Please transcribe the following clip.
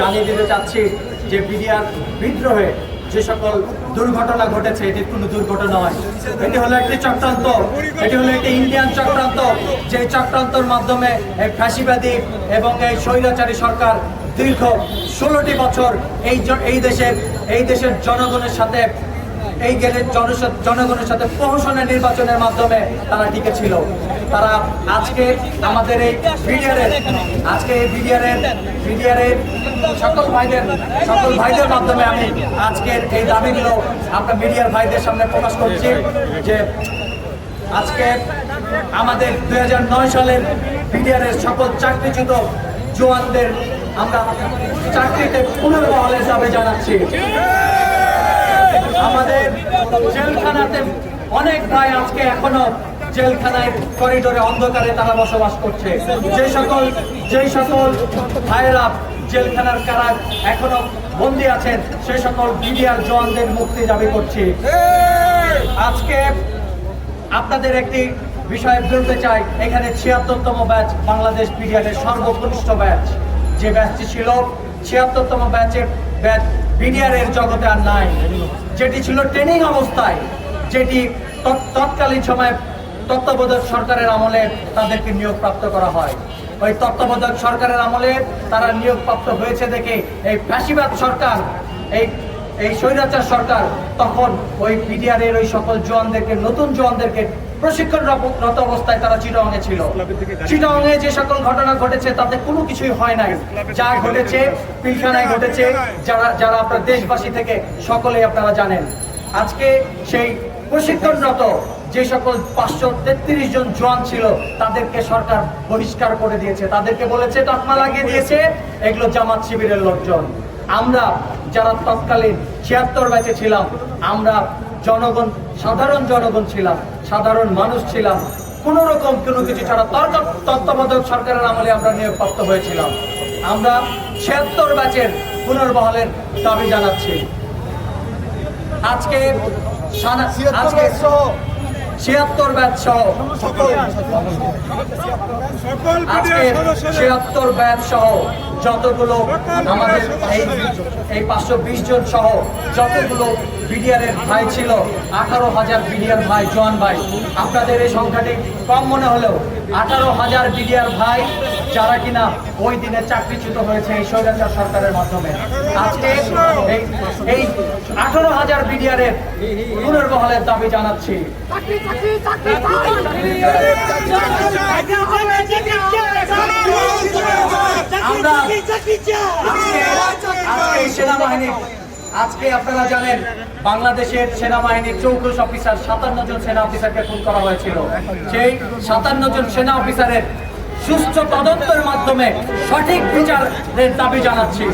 জানিয়ে দিতে চাচ্ছি যে বিডিআর বিদ্রোহে যে সকল দুর্ঘটনা ঘটেছে এটি কোনো দুর্ঘটনা নয়, এটি হলো একটি চক্রান্ত, এটি হলো একটি ইন্ডিয়ান চক্রান্ত। যে চক্রান্তর মাধ্যমে এই ফ্যাসিবাদী এবং এই স্বৈরাচারী সরকার দীর্ঘ 16টি বছর এই দেশের জনগণের সাথে জনগণের সাথে প্রহসনের নির্বাচনের মাধ্যমে তারা টিকে ছিল। তারা আজকে আমাদের এই বিডিআরের সকল ভাইদের মাধ্যমে আমি আজকের এই দাবিগুলো আপনার মিডিয়ার ভাইদের সামনে প্রকাশ করছি যে আজকে আমাদের 2009 সালের বিডিআরের সকল চাকরিচ্যুত জওয়ানদের আমরা চাকরিতে পুনর্বহালের দাবি জানাচ্ছি। আমাদের জেলখানাতে অনেক ভাই আজকে এখনো জেলখানায় করিডোরে অন্ধকারে তারা বসবাস করছে। যে সকল ভাইয়েরা জেলখানার কারাগারে এখনো বন্দী আছেন সেই সকল বিডিআর জওয়ানদের মুক্তি দাবি করছি। আজকে আপনাদের একটি বিষয় বলতে চাই, এখানে 76তম ব্যাচ বাংলাদেশ বিডিআরের সর্বকনিষ্ঠ ব্যাচ, যে ব্যাচটি ছিল 76তম ব্যাচ বিডিআরের জগতে আর নাই, যেটি ছিল ট্রেনিং অবস্থায়, যেটি তৎকালীন সময়ে তত্ত্বাবধায়ক সরকারের আমলে তাদেরকে নিয়োগপ্রাপ্ত করা হয়। ওই তত্ত্বাবধায়ক সরকারের আমলে তারা নিয়োগপ্রাপ্ত হয়েছে দেখে এই ফ্যাসিবাদ সরকার, এই স্বৈরাচার সরকার তখন ওই বিডিআরের ওই সকল জওয়ানদেরকে, নতুন জওয়ানদেরকে প্রশিক্ষণরত অবস্থায় তারা চিটাগাংয়ে ছিল। চিটাগাংয়ে যে সকল ঘটনা ঘটেছে তাতে কোনো কিছুই হয় নাই, যা ঘটেছে পিলখানায় ঘটেছে, যারা আপনার দেশবাসী থেকে সকলেই আপনারা জানেন। আজকে সেই প্রশিক্ষণরত যে সকল 533 জন জওয়ান ছিল তাদেরকে সরকার বহিষ্কার করে দিয়েছে, তাদেরকে বলেছে তকমা লাগিয়ে দিয়েছে এগুলো জামাত শিবিরের লোকজন। আমরা যারা তৎকালীন 76 ব্যাচে ছিলাম, আমরা সাধারণ জনগণ ছিলাম, সাধারণ মানুষ ছিলাম, কোন রকম কোনো কিছু ছাড়া তত্ত্বাবধায়ক সরকারের আমলে আমরা নিয়োগপ্রাপ্ত হয়েছিলাম। আমরা 76 ব্যাচের পুনর্বহালের দাবি জানাচ্ছি। আজকে 76 ব্যাচ সহ যতগুলো আমাদের এই 520 জন সহ যতগুলো বিডিআরের ভাই ছিল, 18,000 বিডিআর ভাই, জওয়ান ভাই, আপনাদের এই সংখ্যাটি কম মনে হলেও 18,000 বিডিআর ভাই যারা কিনা ওই দিনে চাকরিচ্যুত হয়েছে এই স্বৈরাচার সরকারের মাধ্যমে। আজকে এই 18,000 বিডিআরের পুনর্বহালের দাবি জানাচ্ছি। আজকে আপনারা জানেন বাংলাদেশের সেনাবাহিনীর চৌকুশ অফিসার 57 জন সেনা অফিসারকে খুন করা হয়েছিল। সেই 57 জন সেনা অফিসারের সুষ্ঠু তদন্তের মাধ্যমে সঠিক বিচারের দাবি জানাচ্ছি।